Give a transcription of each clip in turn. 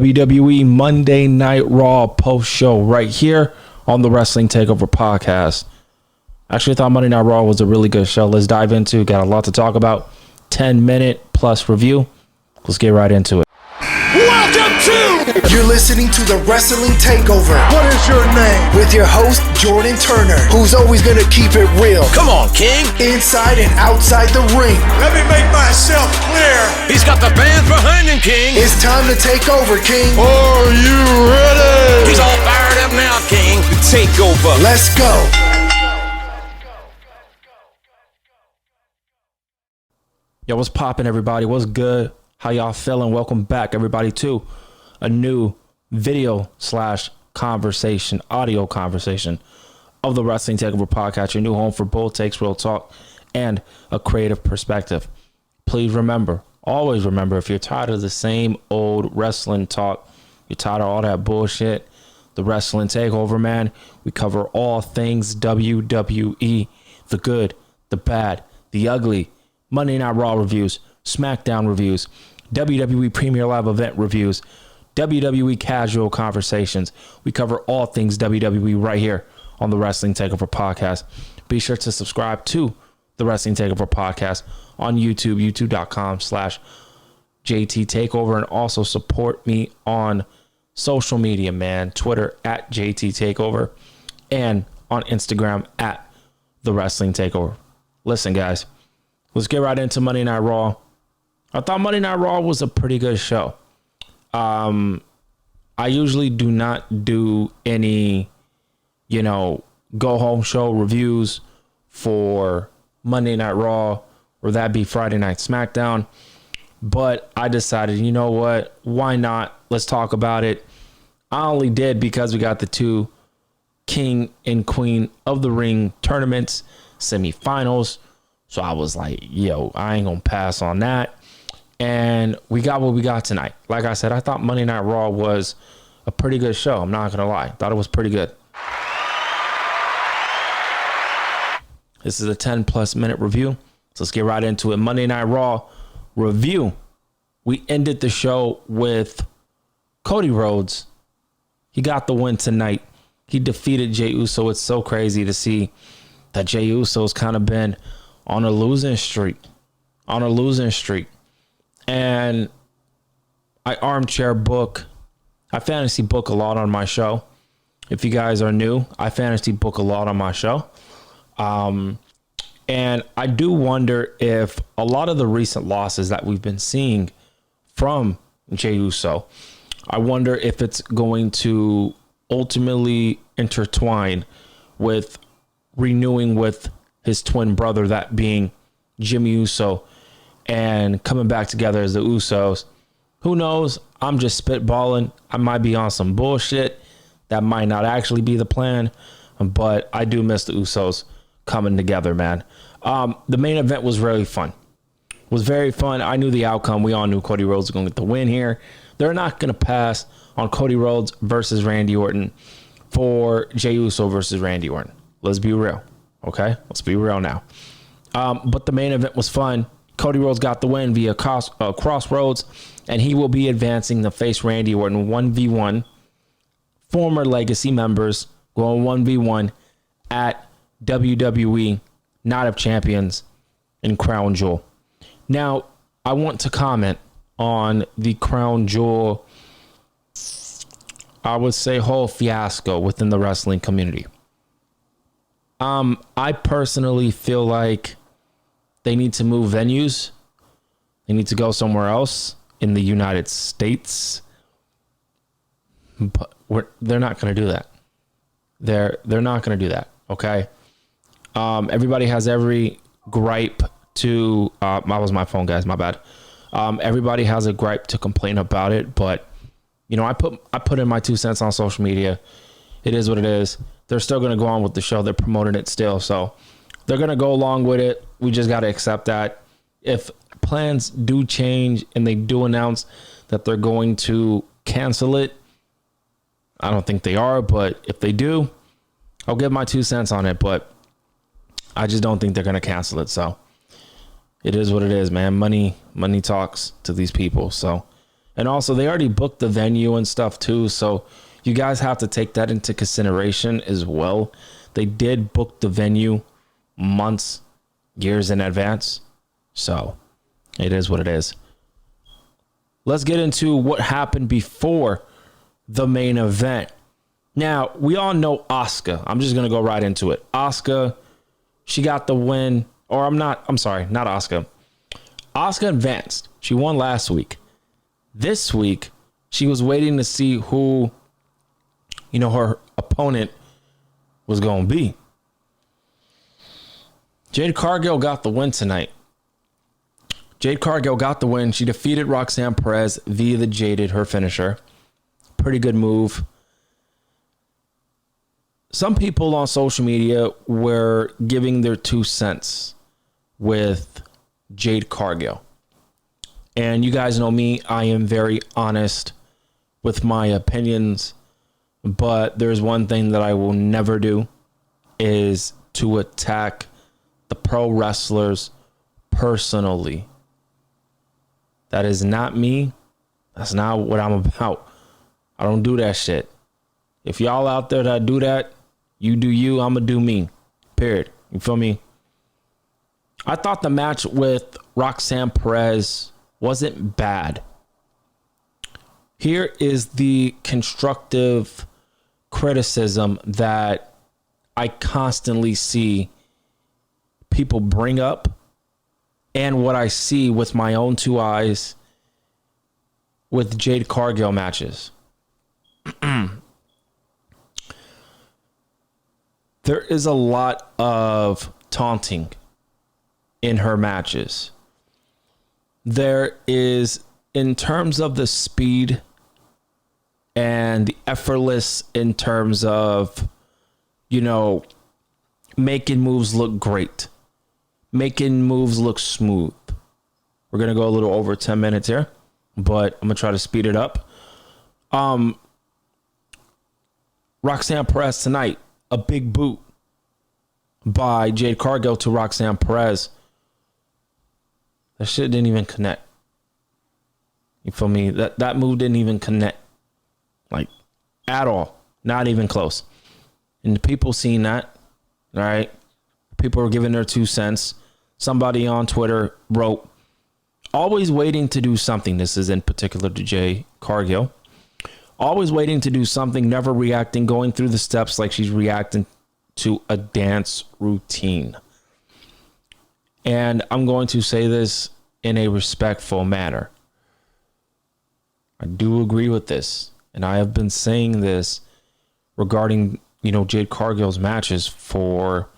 WWE Monday Night Raw post show right here on the Wrestling Takeover podcast. Actually, I thought Monday Night Raw was a really good show. Let's dive into. Got a lot to talk about. 10-minute plus review. Let's get right into it. Welcome to... You're listening to the Wrestling Takeover. What is your name? With your host, Jordan Turner, who's always going to keep it real. Come on, King. Inside and outside the ring. Let me make myself clear. He's got the fans behind him, King. It's time to take over, King. Are you ready? He's all fired up now, King. The Takeover. Let's go. Yo, what's poppin', everybody? What's good? How y'all feeling? Welcome back, everybody, to a new video / conversation, audio conversation of the Wrestling Takeover podcast, your new home for bold takes, real talk, and a creative perspective. Please remember, always remember, if you're tired of the same old wrestling talk, you're tired of all that bullshit, the Wrestling Takeover, man, we cover all things WWE, the good, the bad, the ugly, Monday Night Raw reviews, SmackDown reviews, WWE Premier Live event reviews, WWE casual conversations. We cover all things WWE right here on the Wrestling Takeover podcast. Be sure to subscribe to the Wrestling Takeover podcast on YouTube, youtube.com/JT Takeover, and also support me on social media, man. Twitter at JT Takeover and on Instagram at the Wrestling Takeover. Listen, guys, let's get right into Monday Night Raw. I thought Monday Night Raw was a pretty good show. I usually do not do any, go home show reviews for Monday Night Raw, or that be Friday Night SmackDown. But I decided, you know what? Why not? Let's talk about it. I only did because we got the two King and Queen of the Ring tournaments, semifinals. So I was like, yo, I ain't going to pass on that. And we got what we got tonight. Like I said, I thought Monday Night Raw was a pretty good show. I'm not going to lie. Thought it was pretty good. This is a 10+ minute review. So let's get right into it. Monday Night Raw review. We ended the show with Cody Rhodes. He got the win tonight. He defeated Jey Uso. It's so crazy to see that Jey Uso's kind of been on a losing streak. And I armchair book. I fantasy book a lot on my show. If you guys are new, I fantasy book a lot on my show. And I do wonder if a lot of the recent losses that we've been seeing from Jey Uso, I wonder if it's going to ultimately intertwine with renewing with his twin brother, that being Jimmy Uso, and coming back together as the Usos. Who knows? I'm just spitballing. I might be on some bullshit. That might not actually be the plan, but I do miss the Usos coming together, man. The main event was really fun. Very fun. I knew the outcome. We all knew Cody Rhodes was going to get the win here. They're not going to pass on Cody Rhodes versus Randy Orton for Jey Uso versus Randy Orton. Let's be real. Okay? Let's be real now. But the main event was fun. Cody Rhodes got the win via Crossroads, and he will be advancing to face Randy Orton 1v1. Former Legacy members going 1v1 at WWE Night of Champions in Crown Jewel. Now, I want to comment on the Crown Jewel, I would say, whole fiasco within the wrestling community. I personally feel like they need to move venues. They need to go somewhere else in the United States. But they're not going to do that. They're not going to do that. Okay. Everybody has every gripe to. That was my phone, guys. My bad. Everybody has a gripe to complain about it, but I put in my 2 cents on social media. It is what it is. They're still going to go on with the show. They're promoting it still, so they're going to go along with it. We just got to accept that. If plans do change and they do announce that they're going to cancel it, I don't think they are, but if they do, I'll give my 2 cents on it, but I just don't think they're going to cancel it. So it is what it is, man. Money talks to these people. So And also, they already booked the venue and stuff too. So you guys have to take that into consideration as well. They did book the venue months, years in advance. So it is what it is. Let's get into what happened before the main event. Now, we all know Asuka. I'm just going to go right into it. Asuka, she got the win. I'm sorry, not Asuka. Asuka advanced. She won last week. This week, she was waiting to see who, her opponent was going to be. Jade Cargill got the win tonight. Jade Cargill got the win. She defeated Roxanne Perez via the Jaded, her finisher. Pretty good move. Some people on social media were giving their 2 cents with Jade Cargill. And you guys know me, I am very honest with my opinions. But there's one thing that I will never do is to attack the pro wrestlers personally. That is not me. That's not what I'm about. I don't do that shit. If y'all out there that do that, you do you, I'm going to do me. Period. You feel me? I thought the match with Roxanne Perez wasn't bad. Here is the constructive criticism that I constantly see people bring up, and what I see with my own 2 eyes with Jade Cargill matches. There is a lot of taunting in her matches. There is, in terms of the speed and the effortless in terms of, making moves look great, making moves look smooth. We're going to go a little over 10 minutes here, but I'm going to try to speed it up. Roxanne Perez tonight, a big boot by Jade Cargill to Roxanne Perez. That shit didn't even connect. You feel me? That move didn't even connect. Like, at all. Not even close. And the people seen that, all right? People were giving their 2 cents. Somebody on Twitter wrote, always waiting to do something. This is in particular to Jade Cargill. Always waiting to do something, never reacting, going through the steps like she's reacting to a dance routine. And I'm going to say this in a respectful manner. I do agree with this. And I have been saying this regarding, Jade Cargill's matches for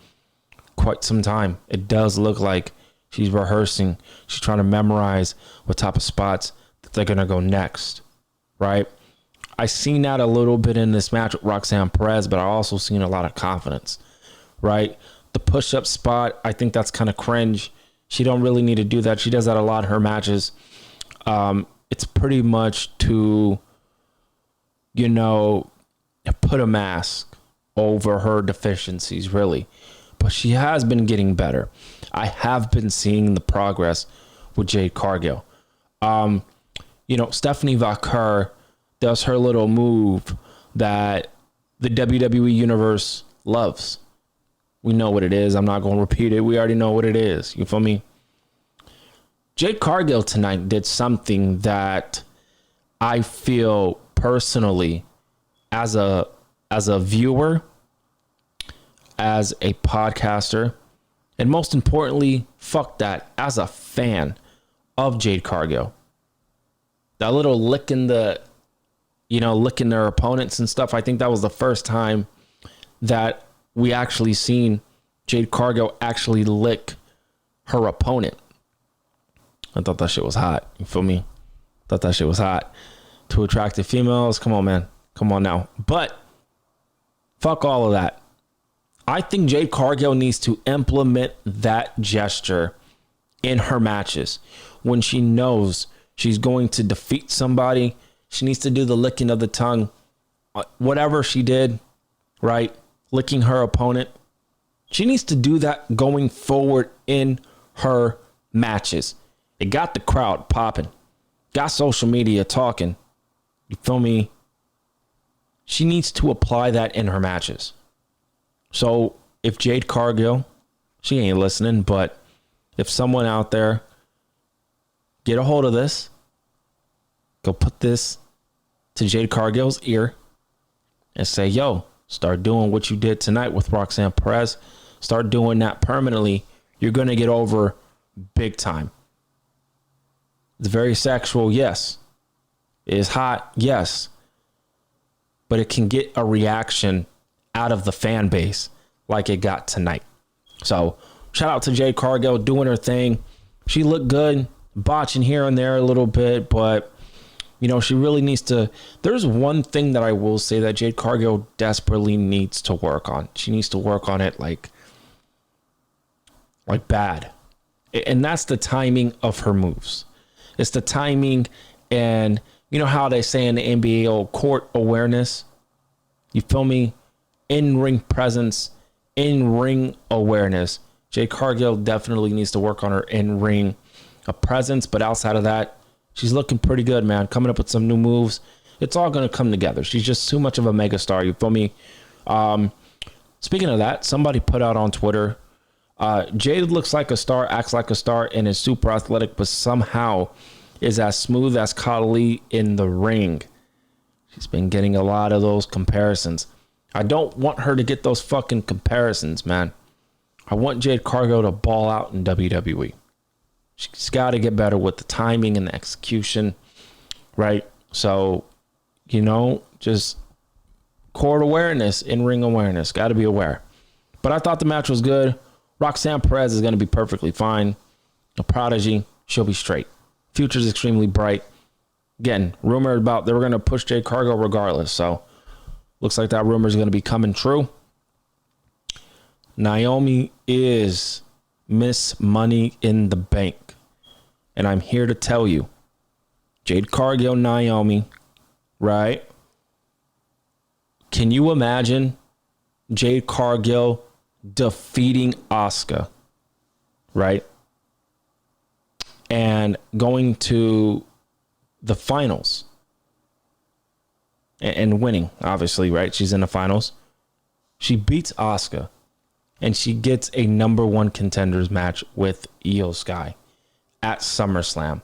quite some time. It does look like she's rehearsing. She's trying to memorize what type of spots that they're going to go next. Right? I seen that a little bit in this match with Roxanne Perez, but I also seen a lot of confidence. Right? The push-up spot, I think that's kind of cringe. She don't really need to do that. She does that a lot in her matches. It's pretty much to, put a mask over her deficiencies, really. But she has been getting better. I have been seeing the progress with Jade Cargill. Stephanie Vaquer does her little move that the WWE Universe loves. We know what it is. I'm not going to repeat it. We already know what it is. You feel me? Jade Cargill tonight did something that I feel personally as a viewer, as a podcaster, and most importantly, fuck that, as a fan of Jade Cargill. That little licking their opponents and stuff. I think that was the first time that we actually seen Jade Cargill actually lick her opponent. I thought that shit was hot. You feel me? Thought that shit was hot. To attractive females. Come on, man. Come on now. But fuck all of that. I think Jade Cargill needs to implement that gesture in her matches. When she knows she's going to defeat somebody, she needs to do the licking of the tongue. Whatever she did, right? Licking her opponent. She needs to do that going forward in her matches. It got the crowd popping. got social media talking. You feel me? She needs to apply that in her matches. So if Jade Cargill, she ain't listening, but if someone out there, get a hold of this, go put this to Jade Cargill's ear and say, yo, start doing what you did tonight with Roxanne Perez. Start doing that permanently. You're going to get over big time. It's very sexual, yes. It is hot, yes. But it can get a reaction out of the fan base like it got tonight. So shout out to Jade Cargill doing her thing. She looked good, botching here and there a little bit, but you know, she really needs to. There's one thing that I will say that Jade Cargill desperately needs to work on. She needs to work on it like bad. And that's the timing of her moves. It's the timing, and you know how they say in the NBA, oh, court awareness. You feel me? In-ring presence, in-ring awareness. Jade Cargill definitely needs to work on her in-ring presence, but outside of that, she's looking pretty good, man. Coming up with some new moves. It's all going to come together. She's just too much of a megastar. You feel me? Speaking of that, somebody put out on Twitter, Jade looks like a star, acts like a star, and is super athletic, but somehow is as smooth as Khali in the ring. She's been getting a lot of those comparisons. I don't want her to get those fucking comparisons, man. I want Jade Cargill to ball out in WWE. She's got to get better with the timing and the execution, right? So, you know, just court awareness, in-ring awareness. Got to be aware. But I thought the match was good. Roxanne Perez is going to be perfectly fine. A prodigy. She'll be straight. Future's extremely bright. Again, rumored about they were going to push Jade Cargill regardless. So, looks like that rumor is going to be coming true. Naomi is Miss Money in the Bank. And I'm here to tell you, Jade Cargill, Naomi, right? Can you imagine Jade Cargill defeating Asuka, right? And going to the finals and winning, obviously, right? She's in the finals. She beats Asuka and she gets a number one contenders match with IYO Sky at SummerSlam.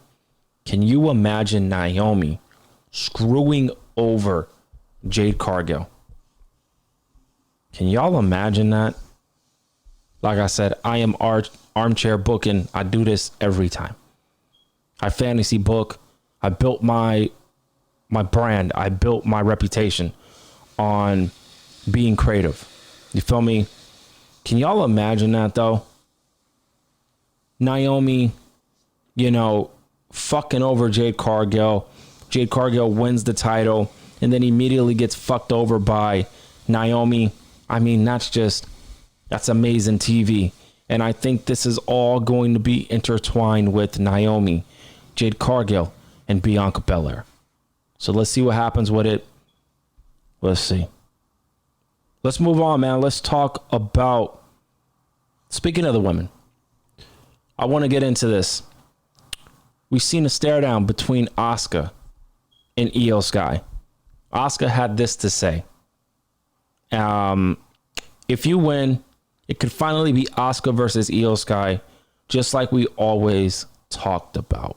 Can you imagine Naomi screwing over Jade Cargill? Can y'all imagine that? Like I said, I am armchair booking. I do this every time. I fantasy book. I built my brand. I built my reputation on being creative. You feel me? Can y'all imagine that though? Naomi, you know, fucking over Jade Cargill. Jade Cargill wins the title and then immediately gets fucked over by Naomi. I mean, that's amazing TV. And I think this is all going to be intertwined with Naomi, Jade Cargill, and Bianca Belair. So let's see what happens with it. Let's see. Let's move on, man. Let's talk about, speaking of the women, I want to get into this. We've seen a stare down between Asuka and IYO Sky. Asuka had this to say. If you win, it could finally be Asuka versus IYO Sky, just like we always talked about.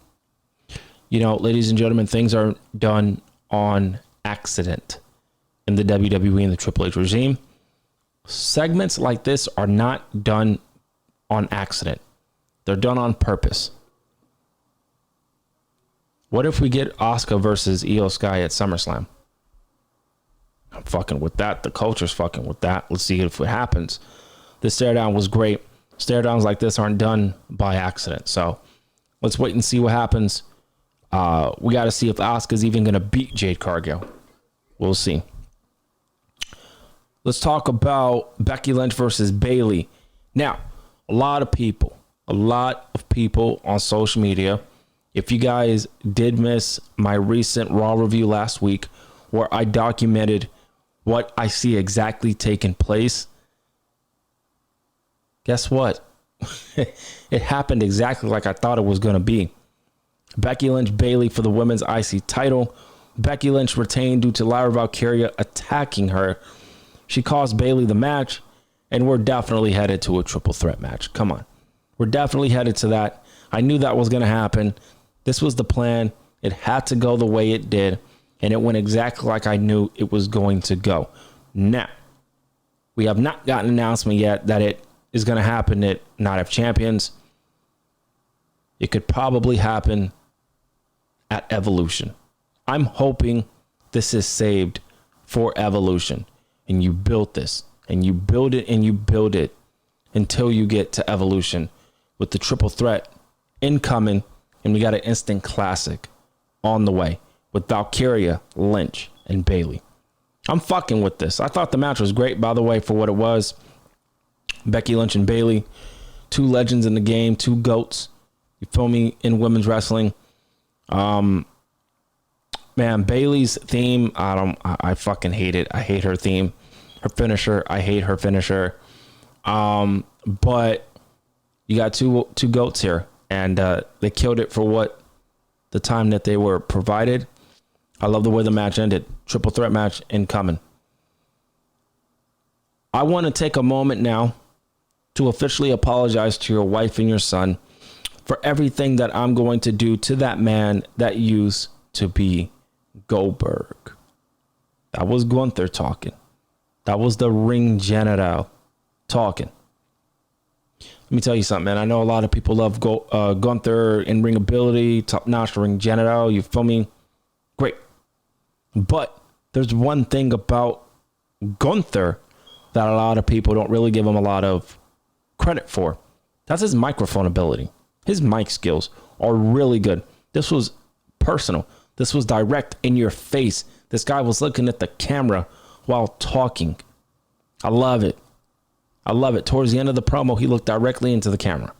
You know, ladies and gentlemen, things are done on accident in the WWE and the Triple H regime. Segments like this are not done on accident. They're done on purpose. What if we get Asuka versus IYO Sky at SummerSlam? I'm fucking with that. The culture's fucking with that. Let's see if it happens. The stare down was great. Stare downs like this aren't done by accident. So let's wait and see what happens. We got to see if Asuka's even going to beat Jade Cargill. We'll see. Let's talk about Becky Lynch versus Bayley. Now, a lot of people on social media, if you guys did miss my recent Raw review last week, where I documented what I see exactly taking place, guess what? It happened exactly like I thought it was going to be. Becky Lynch, Bayley for the women's IC title. Becky Lynch retained due to Lyra Valkyria attacking her. She cost Bayley the match, and we're definitely headed to a triple threat match. Come on. We're definitely headed to that. I knew that was going to happen. This was the plan. It had to go the way it did, and it went exactly like I knew it was going to go. Now, we have not gotten an announcement yet that it is going to happen at Night of Champions. It could probably happen at Evolution. I'm hoping this is saved for Evolution. And you built this, and you build it, and you build it until you get to Evolution with the triple threat incoming, and we got an instant classic on the way with Valkyria, Lynch, and Bayley. I'm fucking with this. I thought the match was great, by the way, for what it was. Becky Lynch and Bayley, two legends in the game, two GOATs. You feel me? In women's wrestling. Man, Bayley's theme, I fucking hate it. I hate her theme. Her finisher, I hate her finisher. But you got two GOATs here, and they killed it for what the time that they were provided. I love the way the match ended. Triple threat match incoming. I want to take a moment now to officially apologize to your wife and your son for everything that I'm going to do to that man that used to be Goldberg. That was Gunther talking. That was the ring general talking. Let me tell you something, man. I know a lot of people love Gunther in ring ability, top notch ring general. You feel me? Great. But there's one thing about Gunther that a lot of people don't really give him a lot of credit for. That's his microphone ability. His mic skills are really good. This was personal. This was direct in your face. This guy was looking at the camera while talking. I love it. I love it. Towards the end of the promo, he looked directly into the camera.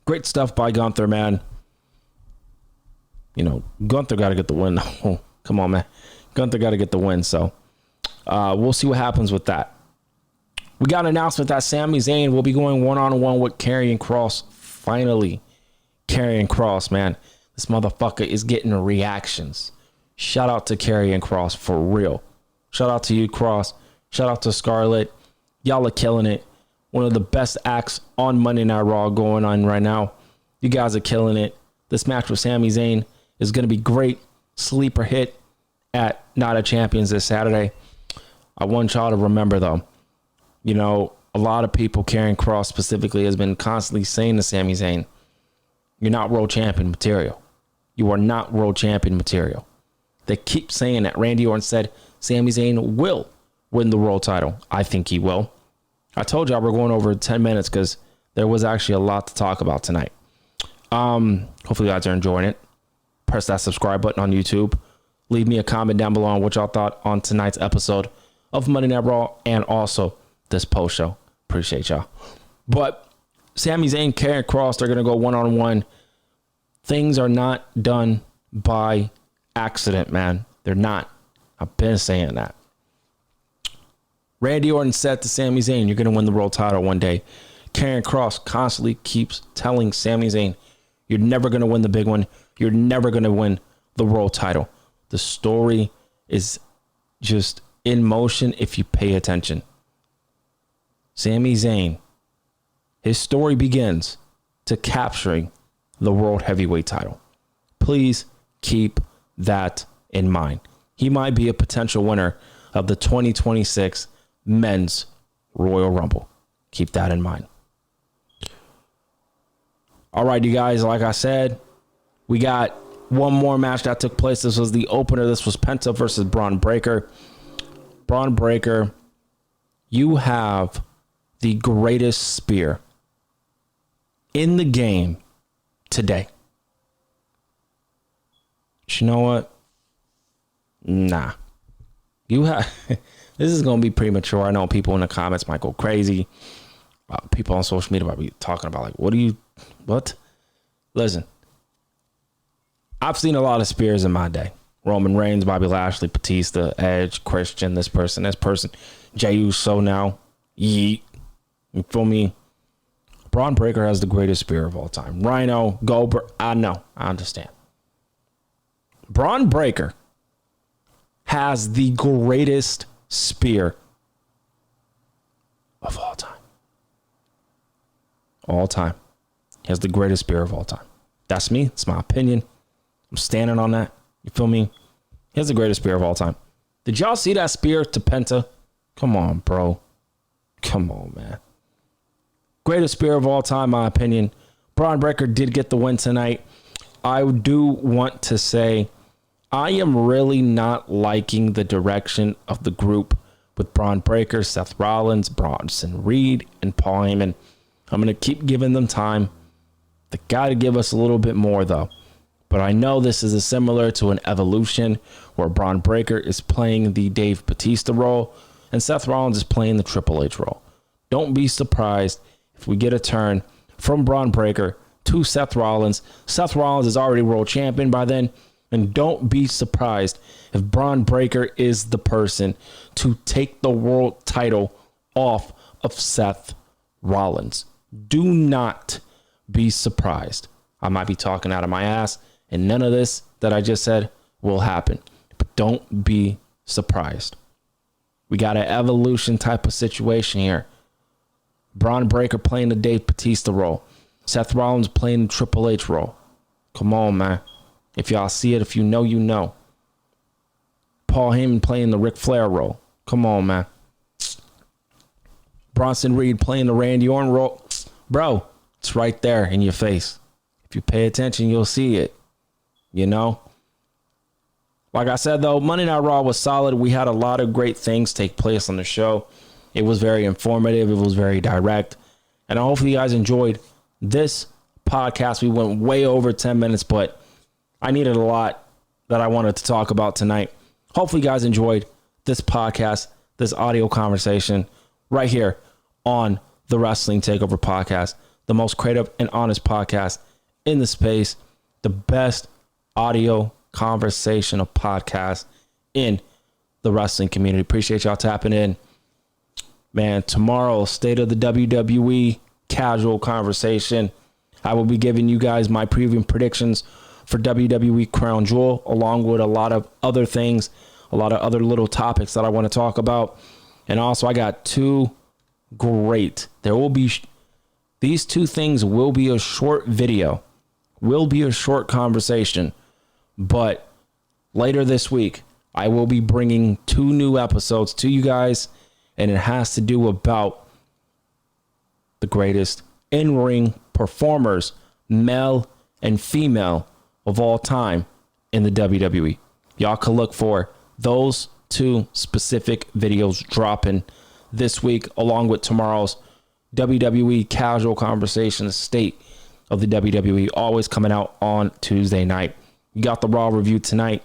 Great stuff by Gunther, man. You know, Gunther got to get the win. Oh, come on, man. Gunther got to get the win. So we'll see what happens with that. We got an announcement that Sami Zayn will be going one-on-one with Karrion Kross. Finally, Karrion Kross, man. This motherfucker is getting reactions. Shout out to Karrion Kross for real. Shout out to you, Kross. Shout out to Scarlett. Y'all are killing it. One of the best acts on Monday Night Raw going on right now. You guys are killing it. This match with Sami Zayn is going to be great. Sleeper hit at Night of Champions this Saturday. I want y'all to remember, though, you know, a lot of people, Karrion Kross specifically, has been constantly saying to Sami Zayn, you're not world champion material. You are not world champion material. They keep saying that. Randy Orton said Sami Zayn will win the world title. I think he will. I told y'all we're going over 10 minutes because there was actually a lot to talk about tonight. Hopefully you guys are enjoying it. Press that subscribe button on YouTube. Leave me a comment down below on what y'all thought on tonight's episode of Monday Night Raw and also this post show. Appreciate y'all. But Sami Zayn, Karrion Kross, they're going to go one-on-one. Things are not done by accident, man. They're not. I've been saying that. Randy Orton said to Sami Zayn, you're going to win the world title one day. Karrion Kross constantly keeps telling Sami Zayn, you're never going to win the big one. You're never going to win the world title. The story is just in motion if you pay attention. Sami Zayn, his story begins to capturing the world heavyweight title. Please keep that in mind. He might be a potential winner of the 2026 Men's Royal Rumble. Keep that in mind. All right, you guys, like I said, we got one more match that took place. This was the opener. This was Penta versus Braun Breaker. Braun Breaker, you have the greatest spear in the game today. But you know what? Nah. You have... This is going to be premature. I know people in the comments might go crazy. People on social media might be talking about, like, what? Listen. I've seen a lot of spears in my day. Roman Reigns, Bobby Lashley, Batista, Edge, Christian, this person, Jey Uso now. Yeet. You feel me? Braun Breaker has the greatest spear of all time. Rhino, Goldberg, I know. I understand. Braun Breaker has the greatest spear of all time. All time. He has the greatest spear of all time. That's me. It's my opinion. I'm standing on that. You feel me? He has the greatest spear of all time. Did y'all see that spear to Penta? Come on, bro. Come on, man. Greatest spear of all time, my opinion. Braun Breaker did get the win tonight. I do want to say I am really not liking the direction of the group with Braun Breaker, Seth Rollins, Bronson Reed, and Paul Heyman. I'm going to keep giving them time. They got to give us a little bit more, though. But I know this is similar to an evolution where Braun Breaker is playing the Dave Bautista role and Seth Rollins is playing the Triple H role. Don't be surprised if we get a turn from Braun Breaker to Seth Rollins. Seth Rollins is already world champion by then. And don't be surprised if Braun Breaker is the person to take the world title off of Seth Rollins. Do not be surprised. I might be talking out of my ass, and none of this that I just said will happen. But don't be surprised. We got an evolution type of situation here. Braun Breaker playing the Dave Bautista role. Seth Rollins playing the Triple H role. Come on, man. If y'all see it, if you know, you know. Paul Heyman playing the Ric Flair role. Come on, man. Bronson Reed playing the Randy Orton role. Bro, it's right there in your face. If you pay attention, you'll see it. You know? Like I said, though, Monday Night Raw was solid. We had a lot of great things take place on the show. It was very informative. It was very direct. And hopefully you guys enjoyed this podcast. We went way over 10 minutes, but I needed a lot that I wanted to talk about tonight. Hopefully you guys enjoyed this podcast, this audio conversation right here on the Wrestling Takeover podcast, the most creative and honest podcast in the space, the best audio conversational podcast in the wrestling community. Appreciate y'all tapping in. Man, tomorrow, State of the WWE casual conversation. I will be giving you guys my preview predictions for WWE Crown Jewel, along with a lot of other things, a lot of other little topics that I want to talk about. And also, I got two great. These two things will be a short video, will be a short conversation. But later this week, I will be bringing 2 new episodes to you guys, and it has to do about the greatest in-ring performers, male and female, of all time in the WWE. Y'all can look for those 2 specific videos dropping this week, along with tomorrow's WWE Casual Conversation, State of the WWE, always coming out on Tuesday night. You got the Raw review tonight.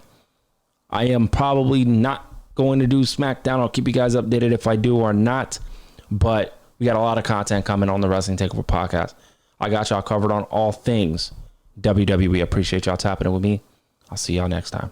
I am probably not going to do SmackDown. I'll keep you guys updated if I do or not. But we got a lot of content coming on the Wrestling Takeover podcast. I got y'all covered on all things WWE. Appreciate y'all tapping in with me. I'll see y'all next time.